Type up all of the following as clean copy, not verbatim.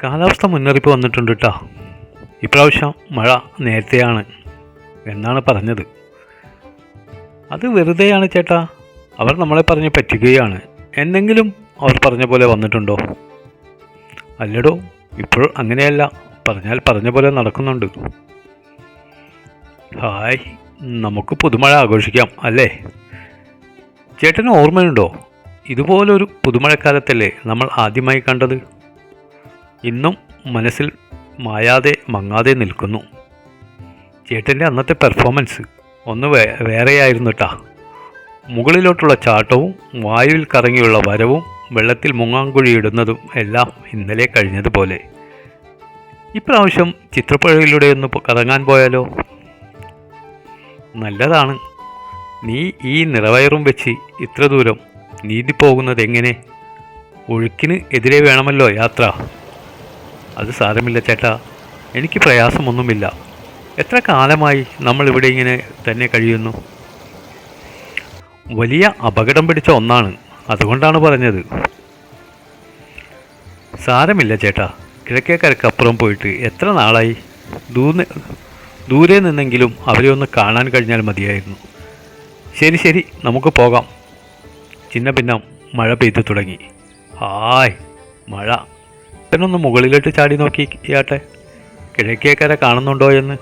കാലാവസ്ഥ മുന്നറിയിപ്പ് വന്നിട്ടുണ്ട് കേട്ടോ. ഇപ്രാവശ്യം മഴ നേരത്തെയാണ് എന്നാണ് പറഞ്ഞത്. അത് വെറുതെയാണ് ചേട്ടാ. അവർ നമ്മളെ പറഞ്ഞ് പറ്റിക്കുകയാണ്. എന്തെങ്കിലും അവർ പറഞ്ഞ പോലെ വന്നിട്ടുണ്ടോ? അല്ലടോ, ഇപ്പോൾ അങ്ങനെയല്ല. പറഞ്ഞാൽ പറഞ്ഞ പോലെ നടക്കുന്നുണ്ട്. ഹായ്, നമുക്ക് പുതുമഴ ആഘോഷിക്കാം അല്ലേ? ചേട്ടന് ഓർമ്മയുണ്ടോ? ഇതുപോലൊരു പുതുമഴക്കാലത്തല്ലേ നമ്മൾ ആദ്യമായി കണ്ടത്? ഇന്നും മനസ്സിൽ മായാതെ മങ്ങാതെ നിൽക്കുന്നു. ചേട്ടൻ്റെ അന്നത്തെ പെർഫോമൻസ് ഒന്ന് വേറെയായിരുന്നു കേട്ടാ. മുകളിലോട്ടുള്ള ചാട്ടവും വായുവിൽ കറങ്ങിയുള്ള വരവും വെള്ളത്തിൽ മുങ്ങാങ്കുഴിയിടുന്നതും എല്ലാം ഇന്നലെ കഴിഞ്ഞതുപോലെ. ഇപ്രാവശ്യം ചിത്രപ്പുഴയിലൂടെ ഒന്ന് കറങ്ങാൻ പോയാലോ? നല്ലതാണ്. നീ ഈ നിറവയറും വെച്ച് ഇത്ര ദൂരം നീന്തിപ്പോകുന്നത് എങ്ങനെ? ഒഴുക്കിന് എതിരെ വേണമല്ലോ യാത്ര. അത് സാരമില്ല ചേട്ടാ, എനിക്ക് പ്രയാസമൊന്നുമില്ല. എത്ര കാലമായി നമ്മളിവിടെ ഇങ്ങനെ തന്നെ കഴിയുന്നു? വലിയ അപകടം പിടിച്ച ഒന്നാണ്, അതുകൊണ്ടാണ് പറഞ്ഞത്. സാരമില്ല ചേട്ടാ, കിഴക്കേക്കരക്കപ്പുറം പോയിട്ട് എത്ര നാളായി? ദൂരെ നിന്നെങ്കിലും അവരെ ഒന്ന് കാണാൻ കഴിഞ്ഞാൽ മതിയായിരുന്നു. ശരി ശരി, നമുക്ക് പോകാം. ചിന്ന ഭിന്നം മഴ പെയ്തു തുടങ്ങി. ഹായ് മഴ. ഇവനൊന്ന് മുകളിലോട്ട് ചാടി നോക്കിയാട്ടെ, കിഴക്കേക്കര കാണുന്നുണ്ടോ എന്ന്.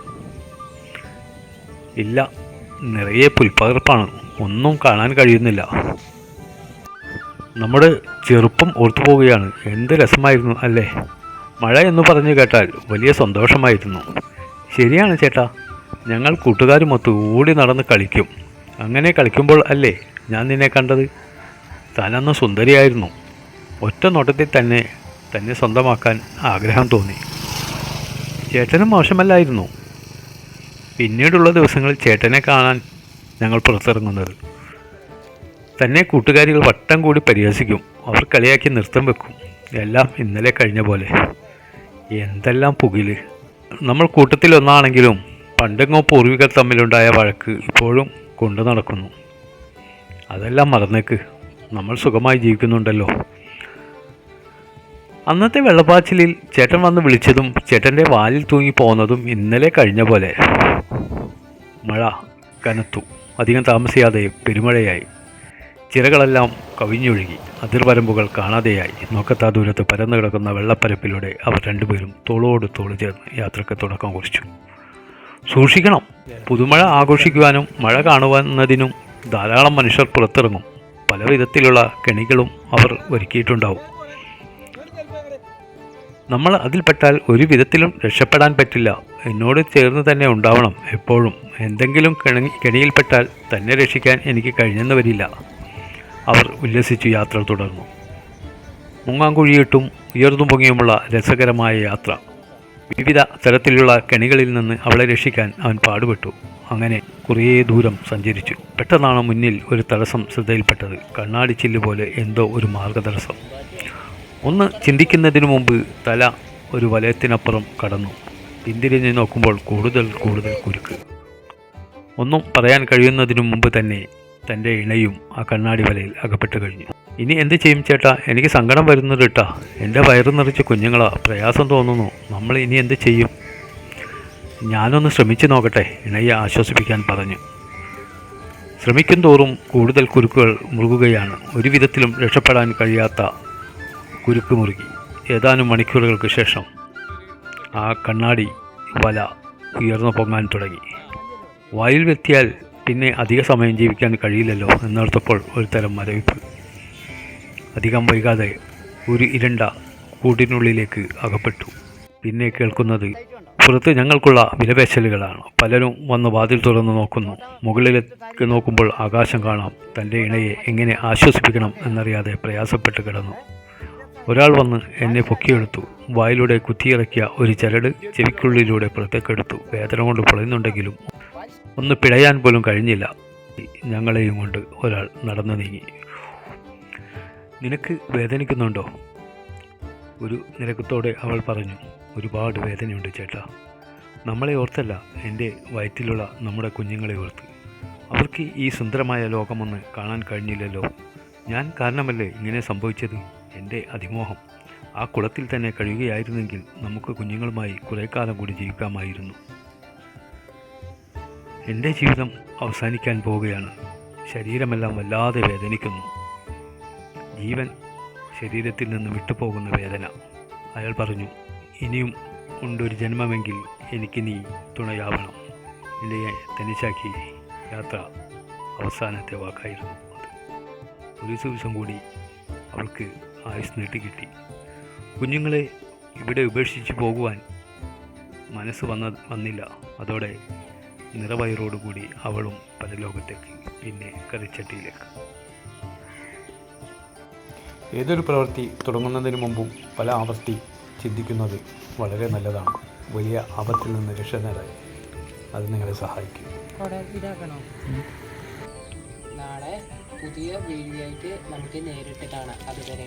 ഇല്ല, നിറയെ പുൽപ്പകർപ്പാണ്, ഒന്നും കാണാൻ കഴിയുന്നില്ല. നമ്മുടെ ചെറുപ്പം ഓർത്തു പോവുകയാണ്. എന്ത് രസമായിരുന്നു അല്ലേ? മഴ എന്ന് പറഞ്ഞു കേട്ടാൽ വലിയ സന്തോഷമായിരുന്നു. ശരിയാണ് ചേട്ടാ, ഞങ്ങൾ കൂട്ടുകാരുമൊത്ത് ഓടി നടന്ന് കളിക്കും. അങ്ങനെ കളിക്കുമ്പോൾ അല്ലേ ഞാൻ നിന്നെ കണ്ടത്. താനന്ന് സുന്ദരിയായിരുന്നു. ഒറ്റ നോട്ടത്തിൽ തന്നെ സ്വന്തമാക്കാൻ ആഗ്രഹം തോന്നി. ചേട്ടനും മോശമല്ലായിരുന്നു. പിന്നീടുള്ള ദിവസങ്ങളിൽ ചേട്ടനെ കാണാൻ ഞങ്ങൾ പുറത്തിറങ്ങുന്നത്. തന്നെ കൂട്ടുകാരികൾ വട്ടം കൂടി പരിഹസിക്കും. അവർ കളിയാക്കി നൃത്തം വെക്കും. എല്ലാം ഇന്നലെ കഴിഞ്ഞ പോലെ. എന്തെല്ലാം പുകില്. നമ്മൾ കൂട്ടത്തിലൊന്നാണെങ്കിലും പണ്ടെങ്ങോ പൂർവികർ തമ്മിലുണ്ടായ വഴക്ക് ഇപ്പോഴും കൊണ്ടു നടക്കുന്നു. അതെല്ലാം മറന്നേക്ക്. നമ്മൾ സുഖമായി ജീവിക്കുന്നുണ്ടല്ലോ. അന്നത്തെ വെള്ളപ്പാച്ചിലിൽ ചേട്ടൻ വന്ന് വിളിച്ചതും ചേട്ടൻ്റെ വാലിൽ തൂങ്ങിപ്പോകുന്നതും ഇന്നലെ കഴിഞ്ഞ പോലെ. മഴ കനത്തു. അധികം താമസിയാതെ പെരുമഴയായി. ചിറകളെല്ലാം കവിഞ്ഞൊഴുകി. അതിർവരമ്പുകൾ കാണാതെയായി. നോക്കത്താ ദൂരത്ത് പരന്നു കിടക്കുന്ന വെള്ളപ്പരപ്പിലൂടെ അവർ രണ്ടുപേരും തോളോട് തോള് ചേർന്ന് യാത്രയ്ക്ക് തുടക്കം കുറിച്ചു. സൂക്ഷിക്കണം. പുതുമഴ ആഘോഷിക്കുവാനും മഴ കാണുവാനതിനും ധാരാളം മനുഷ്യർ പുറത്തിറങ്ങും. പല വിധത്തിലുള്ള കെണികളും അവർ ഒരുക്കിയിട്ടുണ്ടാവും. നമ്മൾ അതിൽപ്പെട്ടാൽ ഒരു വിധത്തിലും രക്ഷപ്പെടാൻ പറ്റില്ല. എന്നോട് ചേർന്ന് തന്നെ ഉണ്ടാവണം എപ്പോഴും. എന്തെങ്കിലും കെണിയിൽപ്പെട്ടാൽ തന്നെ രക്ഷിക്കാൻ എനിക്ക് കഴിഞ്ഞെന്ന് വരില്ല. അവർ ഉല്ലസിച്ചു യാത്ര തുടർന്നു. മുങ്ങാങ്കുഴിയിട്ടും ഉയർന്നു പൊങ്ങിയുമുള്ള രസകരമായ യാത്ര. വിവിധ തരത്തിലുള്ള കെണികളിൽ നിന്ന് അവളെ രക്ഷിക്കാൻ അവൻ പാടുപെട്ടു. അങ്ങനെ കുറേ ദൂരം സഞ്ചരിച്ചു. പെട്ടെന്നാണ് മുന്നിൽ ഒരു തടസ്സം ശ്രദ്ധയിൽപ്പെട്ടത്. കണ്ണാടിച്ചില്ല് പോലെ എന്തോ ഒരു മാർഗതടസ്സം. ഒന്ന് ചിന്തിക്കുന്നതിനു മുമ്പ് തല ഒരു വലയത്തിനപ്പുറം കടന്നു. പിന്തിരിഞ്ഞ് നോക്കുമ്പോൾ കൂടുതൽ കുരുക്ക്. ഒന്നും പറയാൻ കഴിയുന്നതിനു മുമ്പ് തന്നെ തൻ്റെ ഇണയും ആ കണ്ണാടി വലയിൽ അകപ്പെട്ടു കഴിഞ്ഞു. ഇനി എന്ത് ചെയ്യും ചേട്ടാ? എനിക്ക് സങ്കടം വരുന്നത് കേട്ടാ. എൻ്റെ വയറ് നിറച്ച് കുഞ്ഞുങ്ങളാ. പ്രയാസം തോന്നുന്നു. നമ്മൾ ഇനി എന്ത് ചെയ്യും? ഞാനൊന്ന് ശ്രമിച്ചു നോക്കട്ടെ, ഇണയെ ആശ്വസിപ്പിക്കാൻ പറഞ്ഞു. ശ്രമിക്കും തോറും കൂടുതൽ കുരുക്കുകൾ മുറുകുകയാണ്. ഒരു വിധത്തിലും രക്ഷപ്പെടാൻ കഴിയാത്ത കുരുക്ക് മുറുകി. ഏതാനും മണിക്കൂറുകൾക്ക് ശേഷം ആ കണ്ണാടി വല ഉയർന്നു പൊങ്ങാൻ തുടങ്ങി. വായിൽ വെത്തിയാൽ പിന്നെ അധിക സമയം ജീവിക്കാൻ കഴിയില്ലല്ലോ എന്നോർത്തപ്പോൾ ഒരു തരം മരവിപ്പ്. അധികം വൈകാതെ ഒരു ഇരുണ്ട കൂടിനുള്ളിലേക്ക് അകപ്പെട്ടു. പിന്നെ കേൾക്കുന്നത് പുറത്ത് ഞങ്ങൾക്കുള്ള വിലപേശലുകളാണ്. പലരും വന്ന് വാതിൽ തുറന്ന് നോക്കുന്നു. മുകളിലേക്ക് നോക്കുമ്പോൾ ആകാശം കാണാം. തൻ്റെ ഇണയെ എങ്ങനെ ആശ്വസിപ്പിക്കണം എന്നറിയാതെ പ്രയാസപ്പെട്ട് കിടന്നു. ഒരാൾ വന്ന് എന്നെ പൊക്കിയെടുത്തു. വായിലൂടെ കുത്തിയിറക്കിയ ഒരു ചരട് ചെവിക്കുള്ളിലൂടെ പുറത്തേക്കെടുത്തു. വേദന കൊണ്ട് പൊളയുന്നുണ്ടെങ്കിലും ഒന്ന് പിഴയാൻ പോലും കഴിഞ്ഞില്ല. ഞങ്ങളെയും കൊണ്ട് ഒരാൾ നടന്നു നീങ്ങി. നിനക്ക് വേദനിക്കുന്നുണ്ടോ? ഒരു നിരക്കത്തോടെ അവൾ പറഞ്ഞു. ഒരുപാട് വേദനയുണ്ട് ചേട്ടാ. നമ്മളെ ഓർത്തല്ല, എൻ്റെ വയറ്റിലുള്ള നമ്മുടെ കുഞ്ഞുങ്ങളെ ഓർത്ത്. അവർക്ക് ഈ സുന്ദരമായ ലോകമൊന്ന് കാണാൻ കഴിഞ്ഞില്ലല്ലോ. ഞാൻ കാരണമല്ലേ ഇങ്ങനെ സംഭവിച്ചത്? എൻ്റെ അതിമോഹം. ആ കുളത്തിൽ തന്നെ കഴിയുകയായിരുന്നെങ്കിൽ നമുക്ക് കുഞ്ഞുങ്ങളുമായി കുറേ കാലം കൂടി ജീവിക്കാമായിരുന്നു. എൻ്റെ ജീവിതം അവസാനിക്കാൻ പോവുകയാണ്. ശരീരമെല്ലാം വല്ലാതെ വേദനിക്കുന്നു. ജീവൻ ശരീരത്തിൽ നിന്ന് വിട്ടുപോകുന്ന വേദന. അയാൾ പറഞ്ഞു, ഇനിയും ഉണ്ടൊരു ജന്മമെങ്കിൽ എനിക്ക് നീ തുണയാവണം. എന്നെ തനിച്ചാക്കി യാത്ര അവസാനത്തെ വാക്കായിരുന്നു അത്. ഒരു ദിവസം കൂടി അവൾക്ക് ആയുസ് നീട്ടിക്കിട്ടി. കുഞ്ഞുങ്ങളെ ഇവിടെ ഉപേക്ഷിച്ച് പോകുവാൻ മനസ്സ് വന്നില്ല. അതോടെ നിറവയറോടുകൂടി അവളും പരലോകത്തേക്ക്, പിന്നെ കറിച്ചട്ടിയിലേക്ക്. ഏതൊരു പ്രവൃത്തി തുടങ്ങുന്നതിന് മുമ്പും പല ആവർത്തി ചിന്തിക്കുന്നത് വളരെ നല്ലതാണ്. വലിയ ആപത്തിൽ നിന്ന് രക്ഷ നേടാൻ അത് നിങ്ങളെ സഹായിക്കും. നാളെ പുതിയ വീഡിയോ ആയിട്ട് നമുക്ക് നേരിട്ട് കാണാം. അതുവരെ